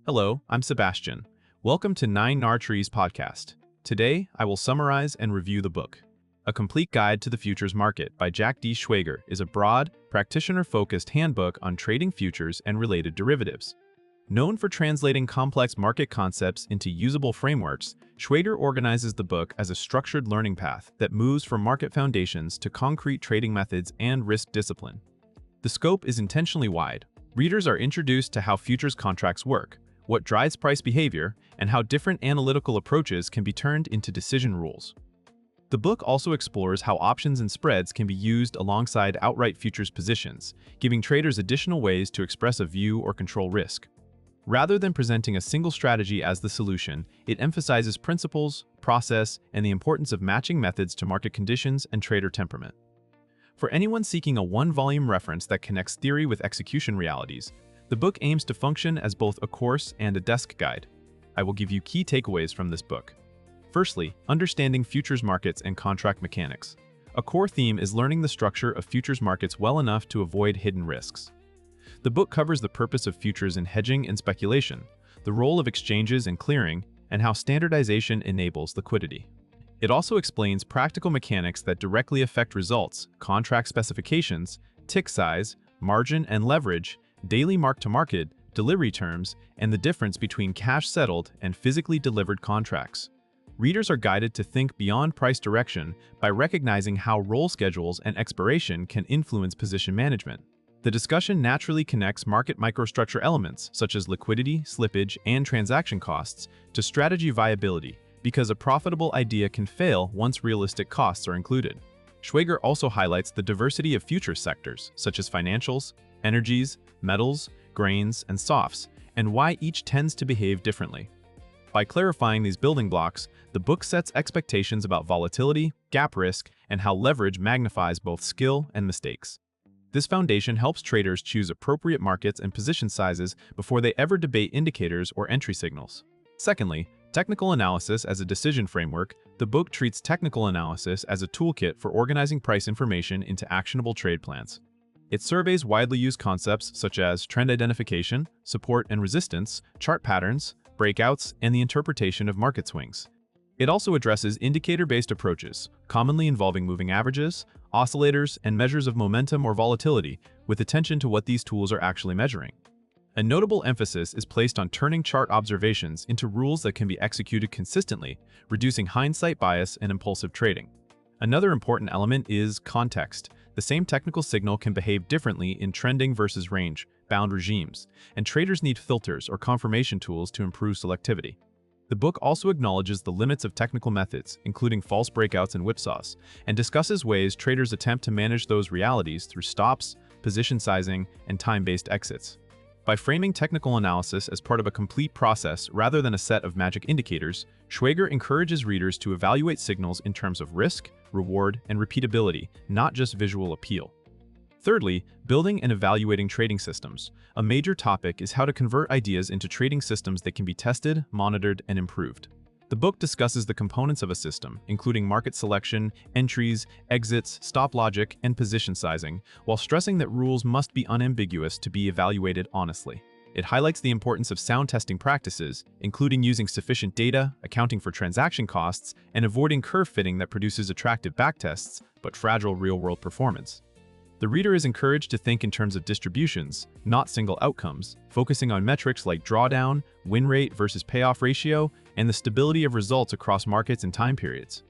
Hello, I'm Sebastian. Welcome to 9 Trees podcast. Today, I will summarize and review the book. A Complete Guide to the Futures Market by Jack D. Schwager is a broad, practitioner-focused handbook on trading futures and related derivatives. Known for translating complex market concepts into usable frameworks, Schwager organizes the book as a structured learning path that moves from market foundations to concrete trading methods and risk discipline. The scope is intentionally wide. Readers are introduced to how futures contracts work, what drives price behavior, and how different analytical approaches can be turned into decision rules. The book also explores how options and spreads can be used alongside outright futures positions, giving traders additional ways to express a view or control risk. Rather than presenting a single strategy as the solution, it emphasizes principles, process, and the importance of matching methods to market conditions and trader temperament. For anyone seeking a one-volume reference that connects theory with execution realities, the book aims to function as both a course and a desk guide. I will give you key takeaways from this book. Firstly, understanding futures markets and contract mechanics. A core theme is learning the structure of futures markets well enough to avoid hidden risks. The book covers the purpose of futures in hedging and speculation, the role of exchanges and clearing, and how standardization enables liquidity. It also explains practical mechanics that directly affect results, contract specifications, tick size, margin and leverage, daily mark-to-market, delivery terms, and the difference between cash-settled and physically delivered contracts. Readers are guided to think beyond price direction by recognizing how roll schedules and expiration can influence position management. The discussion naturally connects market microstructure elements such as liquidity, slippage, and transaction costs to strategy viability, because a profitable idea can fail once realistic costs are included. Schwager also highlights the diversity of futures sectors, such as financials, energies, metals, grains, and softs, and why each tends to behave differently. By clarifying these building blocks, the book sets expectations about volatility, gap risk, and how leverage magnifies both skill and mistakes. This foundation helps traders choose appropriate markets and position sizes before they ever debate indicators or entry signals. Secondly, technical analysis as a decision framework. The book treats technical analysis as a toolkit for organizing price information into actionable trade plans. It surveys widely used concepts such as trend identification, support and resistance, chart patterns, breakouts, and the interpretation of market swings. It also addresses indicator-based approaches, commonly involving moving averages, oscillators, and measures of momentum or volatility, with attention to what these tools are actually measuring. A notable emphasis is placed on turning chart observations into rules that can be executed consistently, reducing hindsight bias and impulsive trading. Another important element is context. The same technical signal can behave differently in trending versus range-bound regimes, and traders need filters or confirmation tools to improve selectivity. The book also acknowledges the limits of technical methods, including false breakouts and whipsaws, and discusses ways traders attempt to manage those realities through stops, position sizing, and time-based exits. By framing technical analysis as part of a complete process rather than a set of magic indicators, Schwager encourages readers to evaluate signals in terms of risk, reward, and repeatability, not just visual appeal. Thirdly, building and evaluating trading systems. A major topic is how to convert ideas into trading systems that can be tested, monitored, and improved. The book discusses the components of a system, including market selection, entries, exits, stop logic, and position sizing, while stressing that rules must be unambiguous to be evaluated honestly. It highlights the importance of sound testing practices, including using sufficient data, accounting for transaction costs, and avoiding curve fitting that produces attractive backtests but fragile real-world performance. The reader is encouraged to think in terms of distributions, not single outcomes, focusing on metrics like drawdown, win rate versus payoff ratio, and the stability of results across markets and time periods.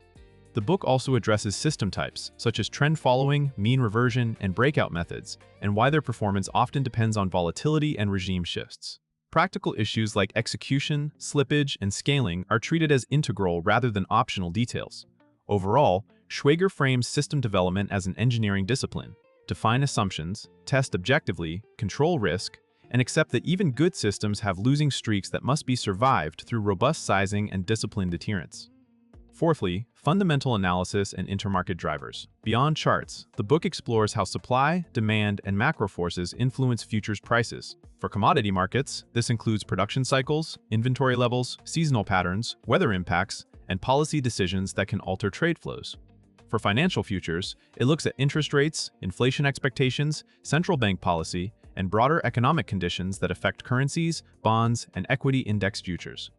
The book also addresses system types, such as trend following, mean reversion, and breakout methods, and why their performance often depends on volatility and regime shifts. Practical issues like execution, slippage, and scaling are treated as integral rather than optional details. Overall, Schwager frames system development as an engineering discipline. Define assumptions, test objectively, control risk, and accept that even good systems have losing streaks that must be survived through robust sizing and disciplined adherence. Fourthly, fundamental analysis and intermarket drivers. Beyond charts, the book explores how supply, demand, and macro forces influence futures prices. For commodity markets, this includes production cycles, inventory levels, seasonal patterns, weather impacts, and policy decisions that can alter trade flows. For financial futures, it looks at interest rates, inflation expectations, central bank policy, and broader economic conditions that affect currencies, bonds, and equity index futures.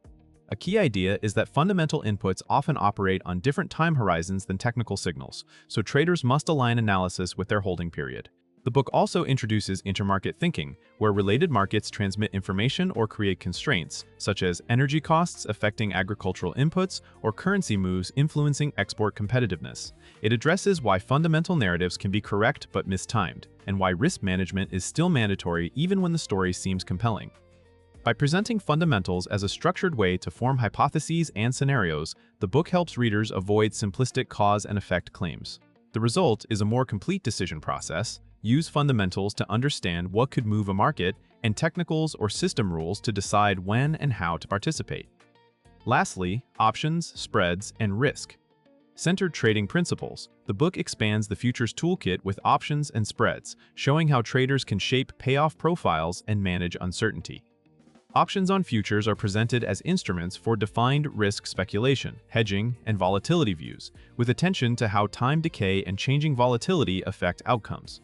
A key idea is that fundamental inputs often operate on different time horizons than technical signals, so traders must align analysis with their holding period. The book also introduces intermarket thinking, where related markets transmit information or create constraints, such as energy costs affecting agricultural inputs or currency moves influencing export competitiveness. It addresses why fundamental narratives can be correct but mistimed, and why risk management is still mandatory even when the story seems compelling. By presenting fundamentals as a structured way to form hypotheses and scenarios, the book helps readers avoid simplistic cause and effect claims. The result is a more complete decision process. Use fundamentals to understand what could move a market, and technicals or system rules to decide when and how to participate. Lastly, options, spreads, and risk. Centered trading principles. The book expands the futures toolkit with options and spreads, showing how traders can shape payoff profiles and manage uncertainty. Options on futures are presented as instruments for defined risk speculation, hedging, and volatility views, with attention to how time decay and changing volatility affect outcomes.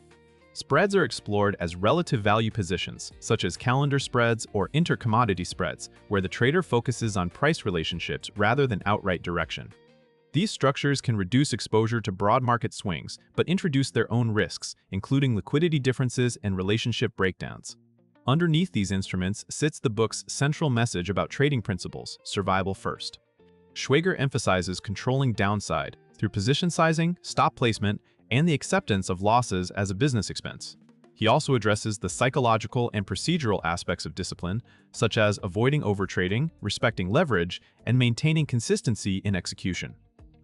Spreads are explored as relative value positions, such as calendar spreads or intercommodity spreads, where the trader focuses on price relationships rather than outright direction. These structures can reduce exposure to broad market swings, but introduce their own risks, including liquidity differences and relationship breakdowns. Underneath these instruments sits the book's central message about trading principles: survival first. Schwager emphasizes controlling downside through position sizing, stop placement, and the acceptance of losses as a business expense. He also addresses the psychological and procedural aspects of discipline, such as avoiding overtrading, respecting leverage, and maintaining consistency in execution.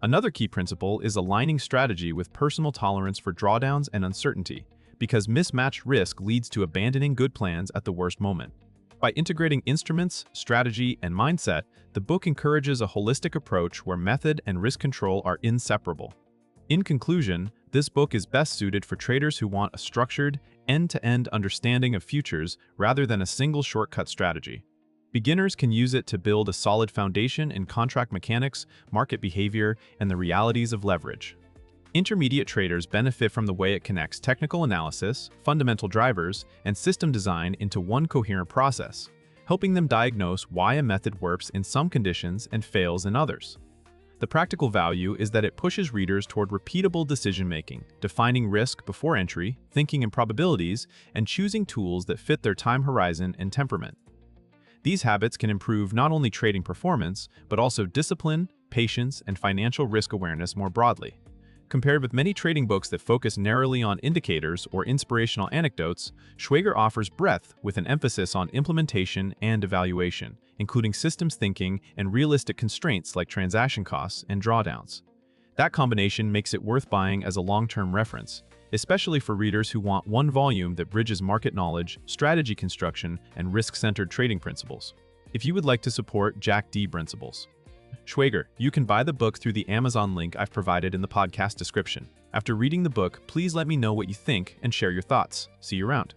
Another key principle is aligning strategy with personal tolerance for drawdowns and uncertainty, because mismatched risk leads to abandoning good plans at the worst moment. By integrating instruments, strategy, and mindset, the book encourages a holistic approach where method and risk control are inseparable. In conclusion, this book is best suited for traders who want a structured, end-to-end understanding of futures rather than a single shortcut strategy. Beginners can use it to build a solid foundation in contract mechanics, market behavior, and the realities of leverage. Intermediate traders benefit from the way it connects technical analysis, fundamental drivers, and system design into one coherent process, helping them diagnose why a method works in some conditions and fails in others. The practical value is that it pushes readers toward repeatable decision-making, defining risk before entry, thinking in probabilities, and choosing tools that fit their time horizon and temperament. These habits can improve not only trading performance, but also discipline, patience, and financial risk awareness more broadly. Compared with many trading books that focus narrowly on indicators or inspirational anecdotes, Schwager offers breadth with an emphasis on implementation and evaluation, including systems thinking and realistic constraints like transaction costs and drawdowns. That combination makes it worth buying as a long-term reference, especially for readers who want one volume that bridges market knowledge, strategy construction, and risk-centered trading principles. If you would like to support Jack D. Principles, Schwager, you can buy the book through the Amazon link I've provided in the podcast description. After reading the book, please let me know what you think and share your thoughts. See you around.